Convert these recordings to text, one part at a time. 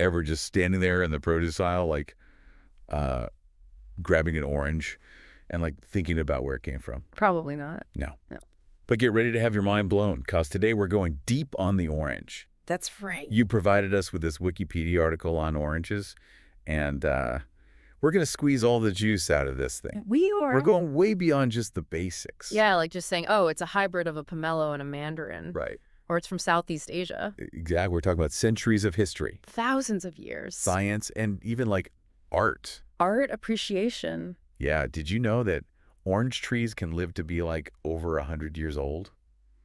ever just standing there in the produce aisle, like uh, grabbing an orange and like thinking about where it came from? Probably not. No. No. But get ready to have your mind blown, because today we're going deep on the orange. That's right. You provided us with this Wikipedia article on oranges, and we're going to squeeze all the juice out of this thing. We're going way beyond just the basics. Yeah, like just saying, oh, it's a hybrid of a pomelo and a mandarin. Right. Or it's from Southeast Asia. Exactly. We're talking about centuries of history. Thousands of years. Science, and even like art. Art appreciation. Yeah. Did you know that orange trees can live to be like over 100 years old?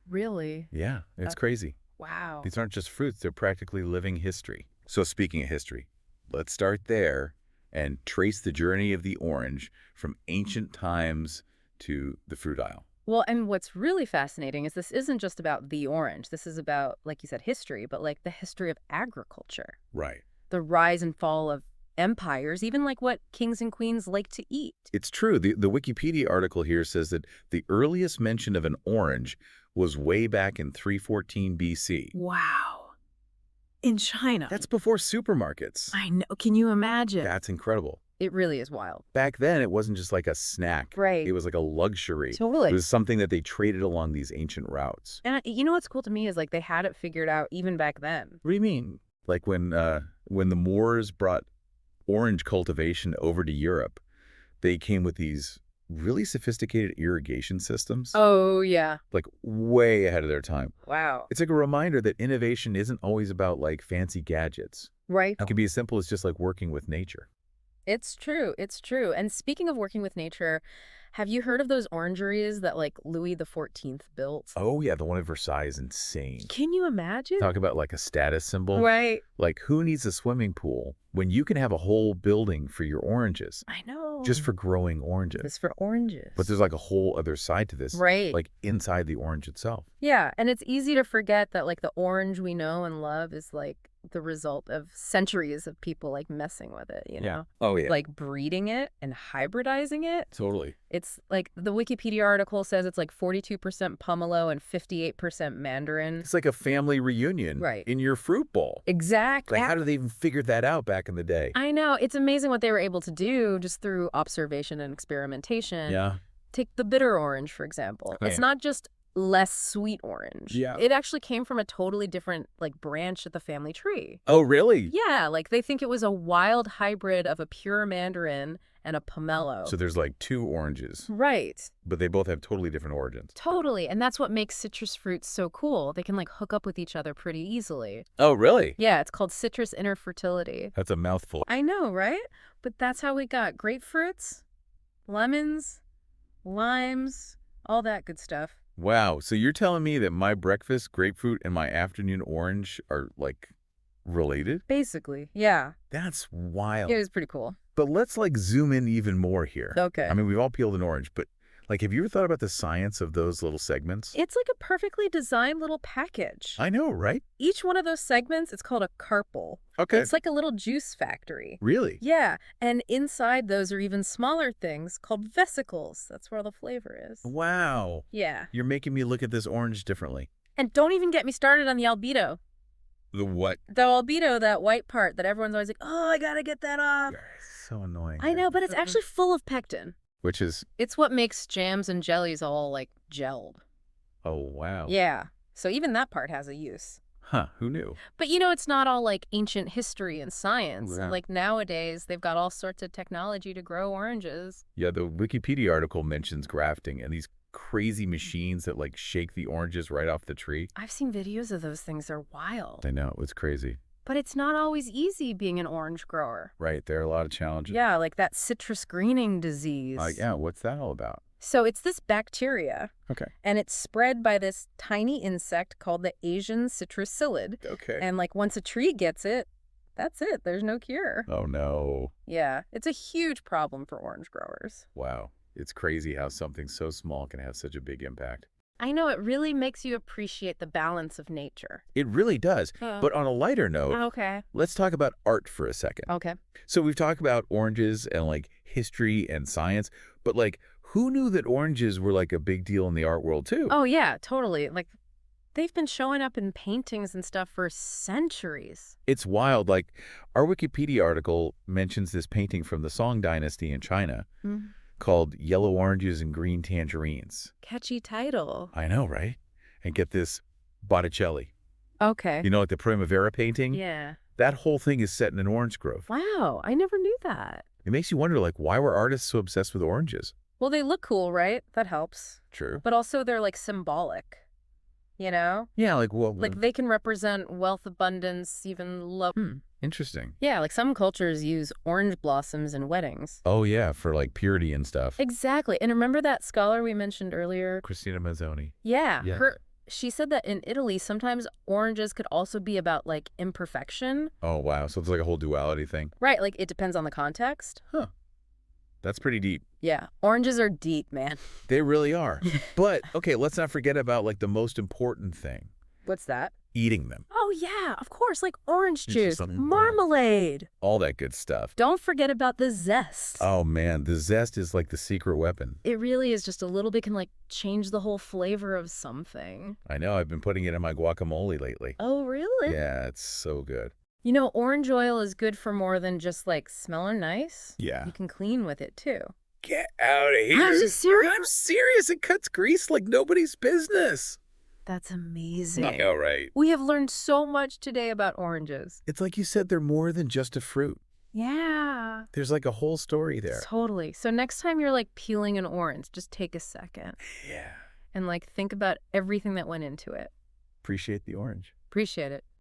Really? Yeah. It's crazy. Wow. These aren't just fruits. They're practically living history. So speaking of history, let's start there and trace the journey of the orange from ancient times to the fruit aisle. Well, and what's really fascinating is this isn't just about the orange. This is about, like you said, history, but like the history of agriculture. Right. The rise and fall of empires, even like what kings and queens like to eat. It's true. The Wikipedia article here says that the earliest mention of an orange was way back in 314 BC. Wow. In China. That's before supermarkets. I know. Can you imagine? That's incredible. It really is wild. Back then, it wasn't just like a snack. Right. It was like a luxury. Totally. It was something that they traded along these ancient routes. And you know what's cool to me is like they had it figured out even back then. What do you mean? Like when the Moors brought orange cultivation over to Europe, they came with these really sophisticated irrigation systems. Oh, yeah. Like way ahead of their time. Wow. It's like a reminder that innovation isn't always about like fancy gadgets. Right. It can be as simple as just like working with nature. It's true. It's true. And speaking of working with nature, have you heard of those orangeries that like Louis XIV built? Oh yeah, the one at Versailles is insane. Can you imagine? Talk about like a status symbol. Right. Like who needs a swimming pool when you can have a whole building for your oranges? I know. Just for growing oranges. It's for oranges. But there's like a whole other side to this. Right. Like inside the orange itself. Yeah, and it's easy to forget that like the orange we know and love is like the result of centuries of people like messing with it, you know? Yeah. Oh yeah. Like breeding it and hybridizing it. Totally. It's like the Wikipedia article says it's like 42% pomelo and 58% mandarin. It's like a family reunion. Right. In your fruit bowl. Exactly. Like how did they even figure that out back in the day? I know. It's amazing what they were able to do just through observation and experimentation. Yeah. Take the bitter orange, for example. Oh, It's yeah. not just less sweet orange. Yeah. It actually came from a totally different like branch of the family tree. Oh really? Yeah, like they think it was a wild hybrid of a pure mandarin and a pomelo. So there's like two oranges, Right. but they both have totally different origins. Totally. And that's what makes citrus fruits so cool. They can like hook up with each other pretty easily. Oh really? Yeah, it's called citrus interfertility. That's a mouthful. I know, right? But that's how we got grapefruits, lemons, limes, all that good stuff. Wow. So you're telling me that my breakfast grapefruit and my afternoon orange are like related? Basically, yeah. That's wild. It was pretty cool. But let's like zoom in even more here. Okay. I mean, we've all peeled an orange, but like, have you ever thought about the science of those little segments? It's like a perfectly designed little package. I know, right? Each one of those segments, it's called a carpel. Okay. It's like a little juice factory. Really? Yeah, and inside those are even smaller things called vesicles. That's where all the flavor is. Wow. Yeah. You're making me look at this orange differently. And don't even get me started on the albedo. The what? The albedo, that white part that everyone's always like, oh, I gotta get that off. So annoying. I know, but it's actually full of pectin. Which is, It's what makes jams and jellies all, like, gelled. oh, wow. Yeah. So even that part has a use. Huh, who knew? But, you know, it's not all, like, ancient history and science. Yeah. Like, nowadays, they've got all sorts of technology to grow oranges. Yeah, the Wikipedia article mentions grafting and these crazy machines that like shake the oranges right off the tree. I've seen videos of those things. They're wild. I know, it's crazy. But it's not always easy being an orange grower. Right, there are a lot of challenges. Yeah, like that citrus greening disease. Yeah, what's that all about? So it's this bacteria, Okay. and it's spread by this tiny insect called the Asian citrusillid. Okay. And like once a tree gets it, that's it. There's no cure. Oh, no. Yeah, it's a huge problem for orange growers. Wow. It's crazy how something so small can have such a big impact. I know, it really makes you appreciate the balance of nature. It really does. Oh. But on a lighter note, Okay. let's talk about art for a second. Okay. So we've talked about oranges and like history and science, but like who knew that oranges were like a big deal in the art world too? Oh, yeah, totally. Like, they've been showing up in paintings and stuff for centuries. It's wild. Like, our Wikipedia article mentions this painting from the Song Dynasty in China called Yellow Oranges and Green Tangerines. Catchy title. I know, right? And get this, Botticelli. Okay. You know, like the Primavera painting? Yeah. That whole thing is set in an orange grove. Wow, I never knew that. It makes you wonder, like, why were artists so obsessed with oranges? Well, they look cool, right? That helps. True. But also they're like symbolic, you know? Yeah, like, well... Like they can represent wealth, abundance, even love. Interesting. Yeah, like some cultures use orange blossoms in weddings. Oh, yeah, for, like, purity and stuff. Exactly. And remember that scholar we mentioned earlier? Christina Mazzoni. Yeah. Yeah. She said that in Italy, sometimes oranges could also be about, like, imperfection. Oh, wow. So it's like a whole duality thing. Right, like it depends on the context. Huh. That's pretty deep. Yeah, oranges are deep, man. They really are. But, okay, let's not forget about, like, the most important thing. What's that? Eating them. Oh, yeah, of course, like orange It's juice, something- marmalade. All that good stuff. Don't forget about the zest. Oh, man, the zest is like the secret weapon. It really is just a little bit can, like, change the whole flavor of something. I know, I've been putting it in my guacamole lately. Oh, really? Yeah, it's so good. You know, orange oil is good for more than just, like, smelling nice. Yeah. You can clean with it, too. Get out of here. Are you serious? I'm serious. It cuts grease like nobody's business. That's amazing. I know, right? We have learned so much today about oranges. It's like you said, they're more than just a fruit. Yeah. There's like a whole story there. Totally. So next time you're, like, peeling an orange, just take a second Yeah. and, like, think about everything that went into it. Appreciate the orange. Appreciate it.